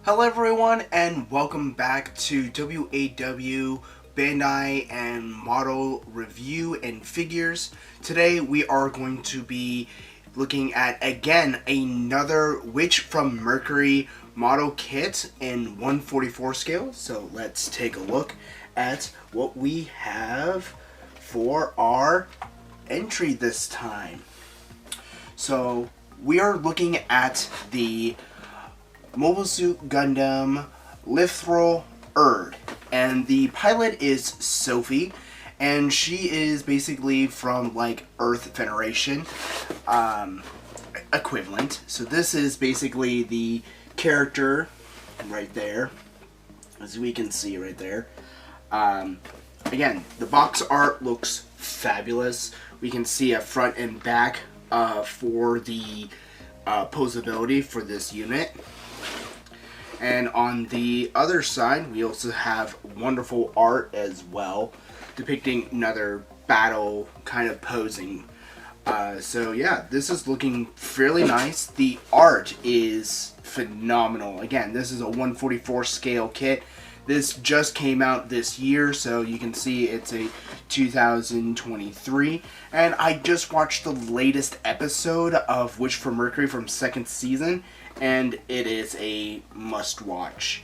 Hello everyone and welcome back to WAW Bandai and Model Review and Figures. Today we are going to be looking at again another Witch from Mercury model kit in 1/44 scale. So let's take a look at what we have for our entry this time. So we are looking at the Mobile Suit Gundam Lfrith UR, and the pilot is Sophie, and she is basically from like Earth Federation equivalent. So this is basically the character right there, as we can see right there. Again, the box art looks fabulous. We can see a front and back for the posability for this unit. And on the other side, we also have wonderful art as well, depicting another battle kind of posing. So yeah, this is looking fairly nice. The art is phenomenal. Again, this is a 1/44 scale kit. This just came out this year, so you can see it's a 2023. And I just watched the latest episode of Witch from Mercury from second season, and it is a must-watch.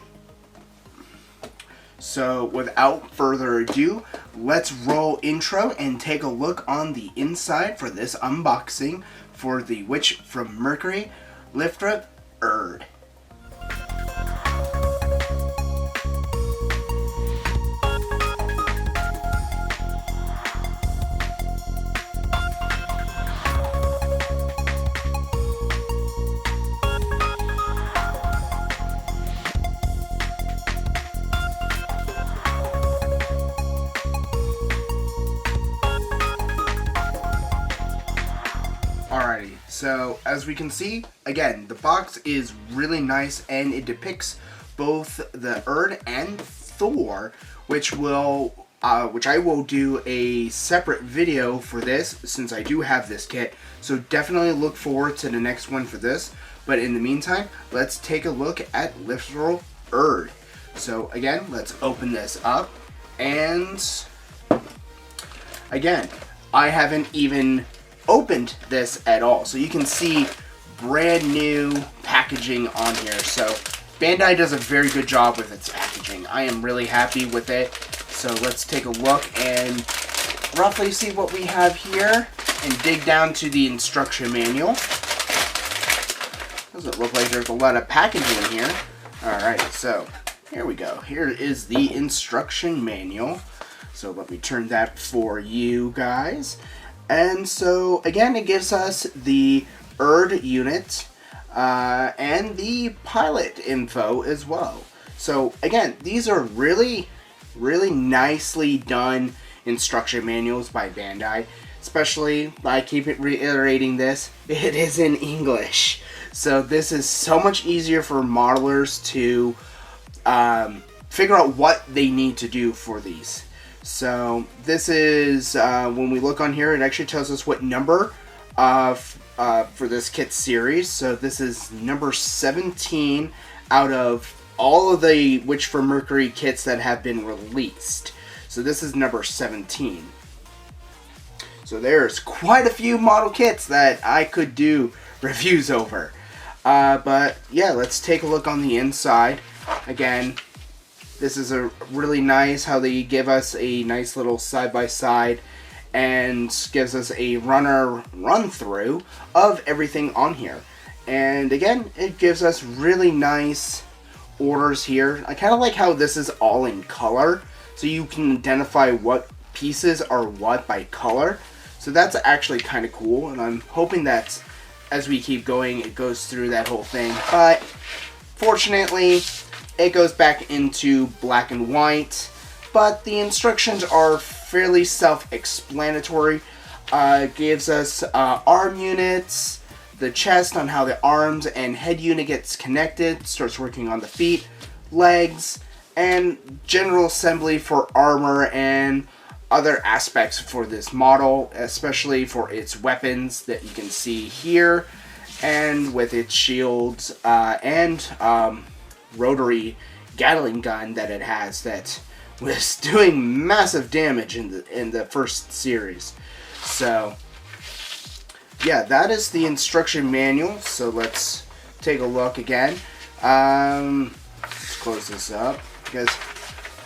So without further ado, let's roll intro and take a look on the inside for this unboxing for the Witch from Mercury Lfrith UR. Alrighty, so as we can see, again, the box is really nice and it depicts both the UR and Thor, which I will do a separate video for this since I do have this kit. So definitely look forward to the next one for this. But in the meantime, let's take a look at Lfrith UR. So again, let's open this up, and again, I haven't even opened this at all, so you can see brand new packaging on here. So Bandai does a very good job with its packaging. I am really happy with it. So let's take a look and roughly see what we have here and dig down to the instruction manual. Doesn't look like there's a lot of packaging in here. Alright, so here we go. Here is the instruction manual. So let me turn that for you guys. And so again, it gives us the UR unit and the pilot info as well. So again, these are really nicely done instruction manuals by Bandai. Especially, I keep reiterating this, it is in English. So this is so much easier for modelers to figure out what they need to do for these. So this is, when we look on here, it actually tells us what number for this kit series. So this is number 17 out of all of the Witch from Mercury kits that have been released. So this is number 17. So there's quite a few model kits that I could do reviews over. But yeah, let's take a look on the inside. Again, this is a really nice how they give us a nice little side-by-side and gives us a run-through of everything on here. And again, it gives us really nice orders here. I kind of like how this is all in color, so you can identify what pieces are what by color. So that's actually kind of cool, and I'm hoping that as we keep going, it goes through that whole thing. But fortunately, it goes back into black and white, but the instructions are fairly self-explanatory. It gives us arm units, the chest on how the arms and head unit gets connected, starts working on the feet, legs, and general assembly for armor and other aspects for this model, especially for its weapons that you can see here, and with its shields and rotary Gatling gun that it has that was doing massive damage in the first series. So yeah, that is the instruction manual. So let's take a look again. Let's close this up because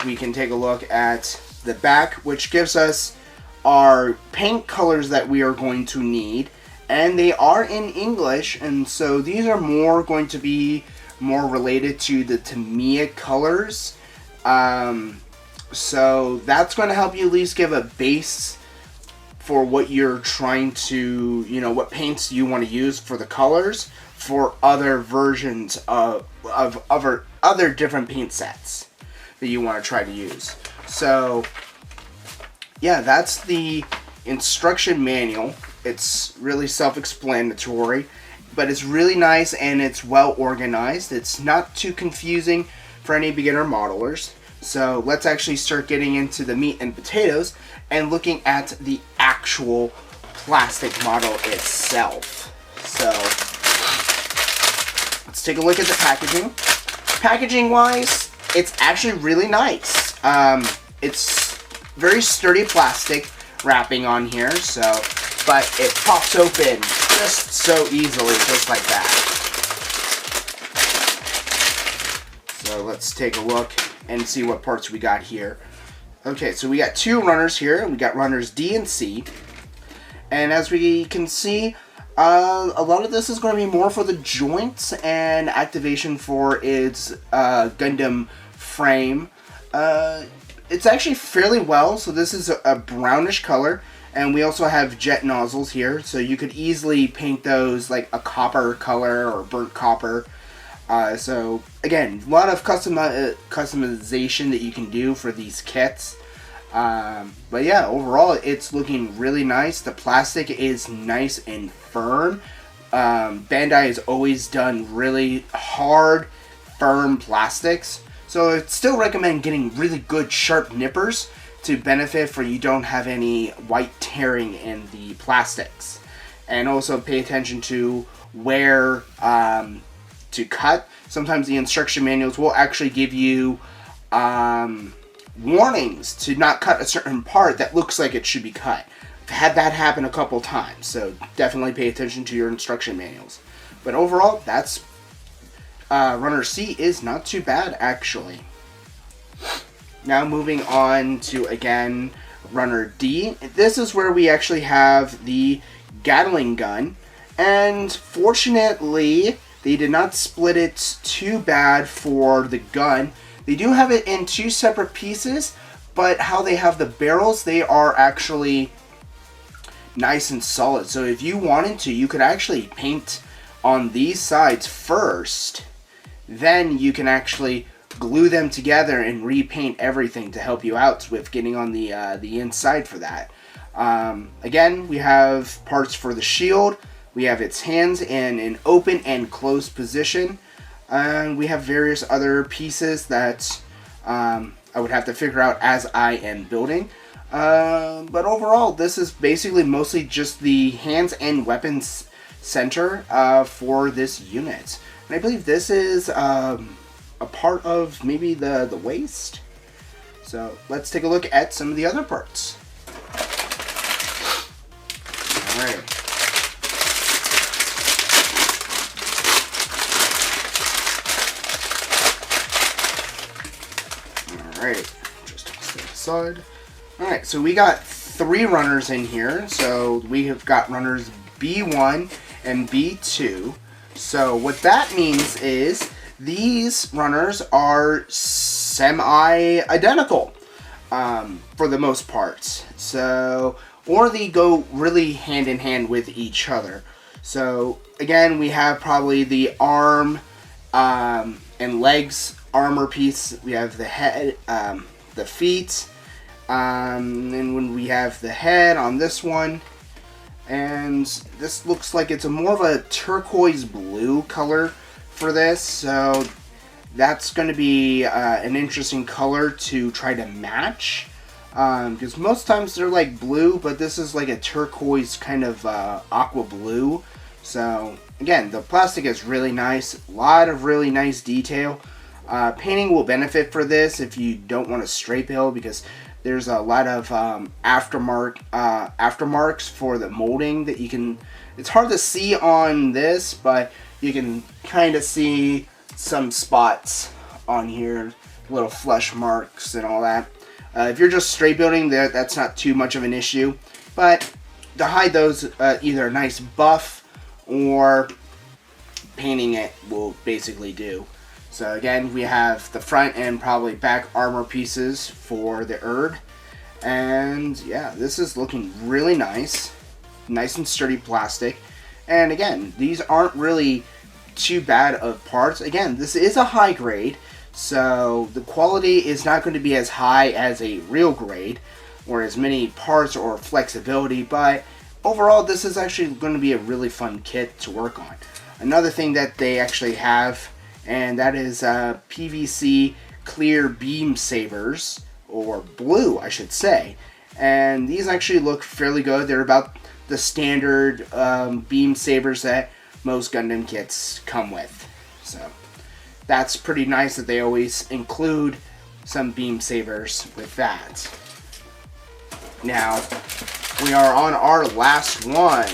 we can take a look at the back, which gives us our paint colors that we are going to need, and they are in English, and so these are more going to be more related to the Tamiya colors. So that's going to help you at least give a base for what you're trying to, you know, what paints you want to use for the colors for other versions of other different paint sets that you want to try to use. So yeah, that's the instruction manual. It's really self-explanatory, but it's really nice and it's well organized. It's not too confusing for any beginner modelers. So let's actually start getting into the meat and potatoes and looking at the actual plastic model itself. So let's take a look at the packaging. Packaging wise, it's actually really nice. It's very sturdy plastic wrapping on here, so but it pops open just so easily, just like that. So let's take a look and see what parts we got here. Okay, so we got two runners here. We got runners D and C. And as we can see, a lot of this is going to be more for the joints and activation for its Gundam frame. It's actually fairly well, so this is a brownish color. And we also have jet nozzles here, so you could easily paint those like a copper color or burnt copper. So again, a lot of customization that you can do for these kits. But yeah, overall it's looking really nice. The plastic is nice and firm. Bandai has always done really hard, firm plastics. So I'd still recommend getting really good sharp nippers to benefit for you don't have any white tearing in the plastics. And also pay attention to where to cut. Sometimes the instruction manuals will actually give you warnings to not cut a certain part that looks like it should be cut. I've had that happen a couple times, so definitely pay attention to your instruction manuals. But overall, that's Runner C is not too bad, actually. Now moving on to, again, Runner D. This is where we actually have the Gatling gun. And fortunately, they did not split it too bad for the gun. They do have it in two separate pieces, but how they have the barrels, they are actually nice and solid. So if you wanted to, you could actually paint on these sides first. Then you can actually glue them together and repaint everything to help you out with getting on the inside for that. Again, we have parts for the shield. We have its hands in an open and closed position. And we have various other pieces that I would have to figure out as I am building. But overall, this is basically mostly just the hands and weapons center for this unit. And I believe this is a part of maybe the waist. So let's take a look at some of the other parts. Alright. Alright, just step aside. Alright, so we got 3 runners in here. So we have got runners B1 and B2. So what that means is these runners are semi-identical for the most part. So, or they go really hand in hand with each other. So again, we have probably the arm and legs armor piece. We have the head, the feet, and when we have the head on this one. And this looks like it's more of a turquoise blue color for this, so that's going to be an interesting color to try to match, because most times they're like blue, but this is like a turquoise kind of aqua blue. So again, the plastic is really nice, a lot of really nice detail. Painting will benefit for this if you don't want to stray build, because there's a lot of aftermarks for the molding that you can. It's hard to see on this, but you can kind of see some spots on here, little flesh marks and all that. If you're just straight building, that's not too much of an issue. But to hide those, either a nice buff or painting it will basically do. So again, we have the front and probably back armor pieces for the Erd. And yeah, this is looking really nice. Nice and sturdy plastic. And again, these aren't really too bad of parts. Again, this is a high grade, so the quality is not going to be as high as a real grade, or as many parts or flexibility, but overall this is actually going to be a really fun kit to work on. Another thing that they actually have, and that is PVC clear beam sabers, or blue I should say, and these actually look fairly good. They're about the standard beam sabers that most Gundam kits come with, so that's pretty nice that they always include some beam sabers with that. Now we are on our last one.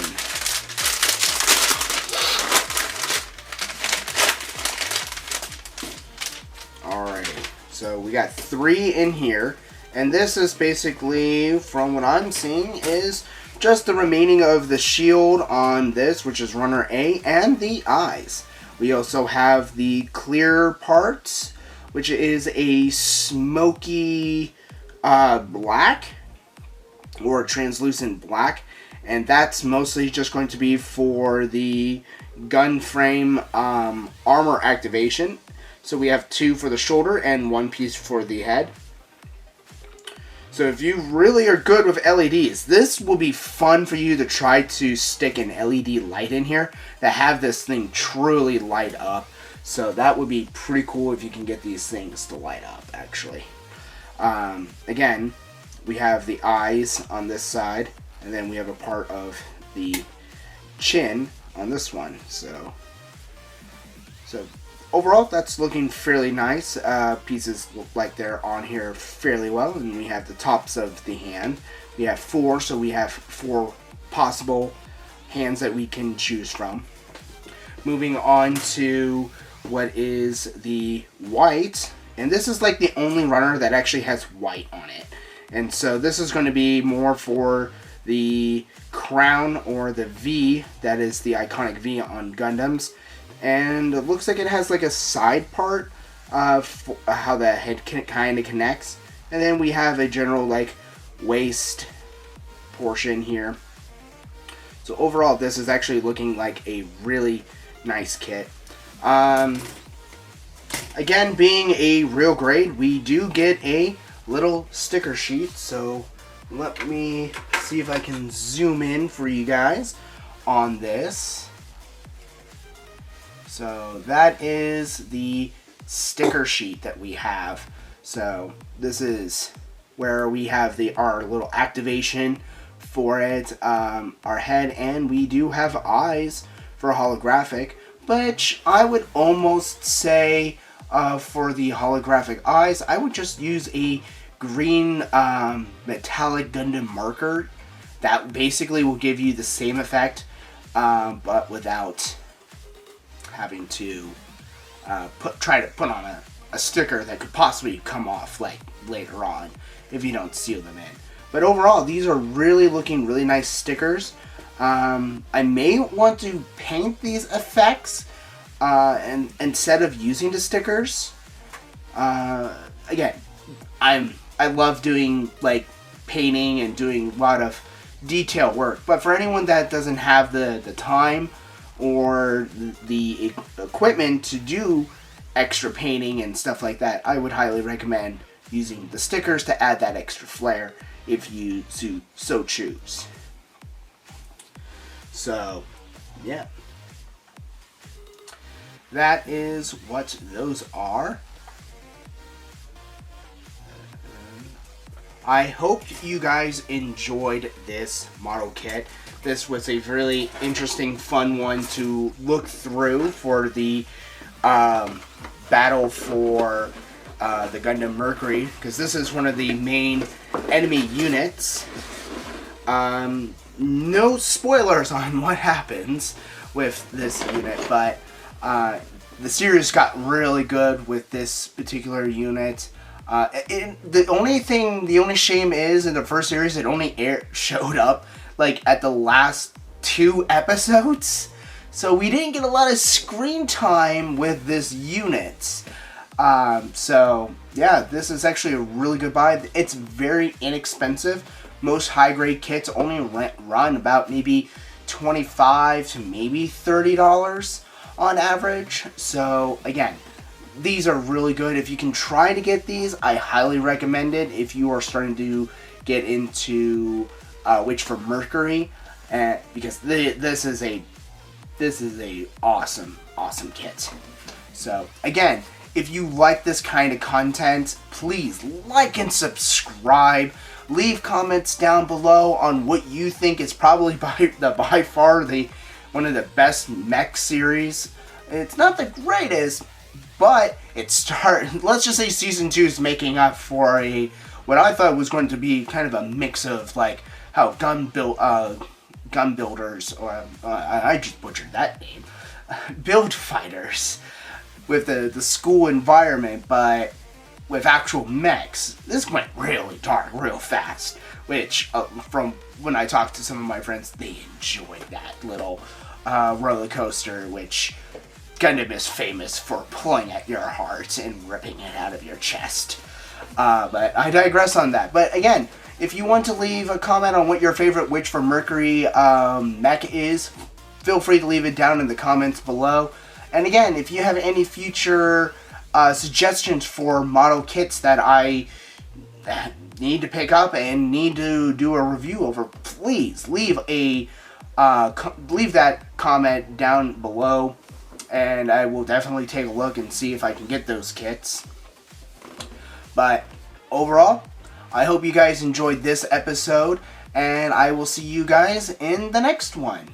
Alrighty, so we got 3 in here, and this is basically, from what I'm seeing, is just the remaining of the shield on this, which is runner A, and the eyes. We also have the clear parts, which is a smoky black, or translucent black, and that's mostly just going to be for the gun frame armor activation. So we have 2 for the shoulder and 1 piece for the head. So if you really are good with LEDs, this will be fun for you to try to stick an LED light in here that have this thing truly light up. So that would be pretty cool if you can get these things to light up, actually. Again, we have the eyes on this side, and then we have a part of the chin on this one. So overall, that's looking fairly nice. Pieces look like they're on here fairly well. And we have the tops of the hand. We have 4, so we have 4 possible hands that we can choose from. Moving on to what is the white. And this is like the only runner that actually has white on it. And so this is going to be more for the crown, or the V, that is the iconic V on Gundams. And it looks like it has like a side part for how the head kind of connects. And then we have a general like waist portion here. So overall, this is actually looking like a really nice kit. Again, being a real grade, we do get a little sticker sheet. So let me see if I can zoom in for you guys on this. So that is the sticker sheet that we have. So this is where we have our little activation for it, our head, and we do have eyes for holographic, which I would almost say for the holographic eyes, I would just use a green metallic Gundam marker. That basically will give you the same effect, but without having to try to put on a sticker that could possibly come off like later on if you don't seal them in. But overall, these are really looking really nice stickers. I may want to paint these effects and instead of using the stickers. Again, I love doing like painting and doing a lot of detail work, but for anyone that doesn't have the time or the equipment to do extra painting and stuff like that, I would highly recommend using the stickers to add that extra flair if you so choose. So, yeah. That is what those are. I hope you guys enjoyed this model kit. This was a really interesting, fun one to look through for the battle for the Gundam Mercury, because this is one of the main enemy units. No spoilers on what happens with this unit, but the series got really good with this particular unit. The only shame is in the first series it only showed up like at the last 2 episodes, so we didn't get a lot of screen time with this unit. So yeah, this is actually a really good buy. It's very inexpensive. Most high grade kits only run about maybe $25 to maybe $30 on average. So again, these are really good. If you can try to get these, I highly recommend it if you are starting to get into Witch for Mercury, because this is a awesome kit. So again, if you like this kind of content, please like and subscribe. Leave comments down below on what you think is probably by far one of the best mech series. It's not the greatest, but let's just say season 2 is making up for what I thought was going to be kind of a mix of like how gun builders, or I just butchered that name, build fighters with the school environment, but with actual mechs. This went really dark real fast, which from when I talked to some of my friends, they enjoyed that little roller coaster, which Gundam is famous for pulling at your heart and ripping it out of your chest. But I digress on that. But again, if you want to leave a comment on what your favorite Witch for Mercury mech is, feel free to leave it down in the comments below. And again, if you have any future suggestions for model kits that I need to pick up and need to do a review over, please leave that comment down below, and I will definitely take a look and see if I can get those kits. But overall, I hope you guys enjoyed this episode, and I will see you guys in the next one.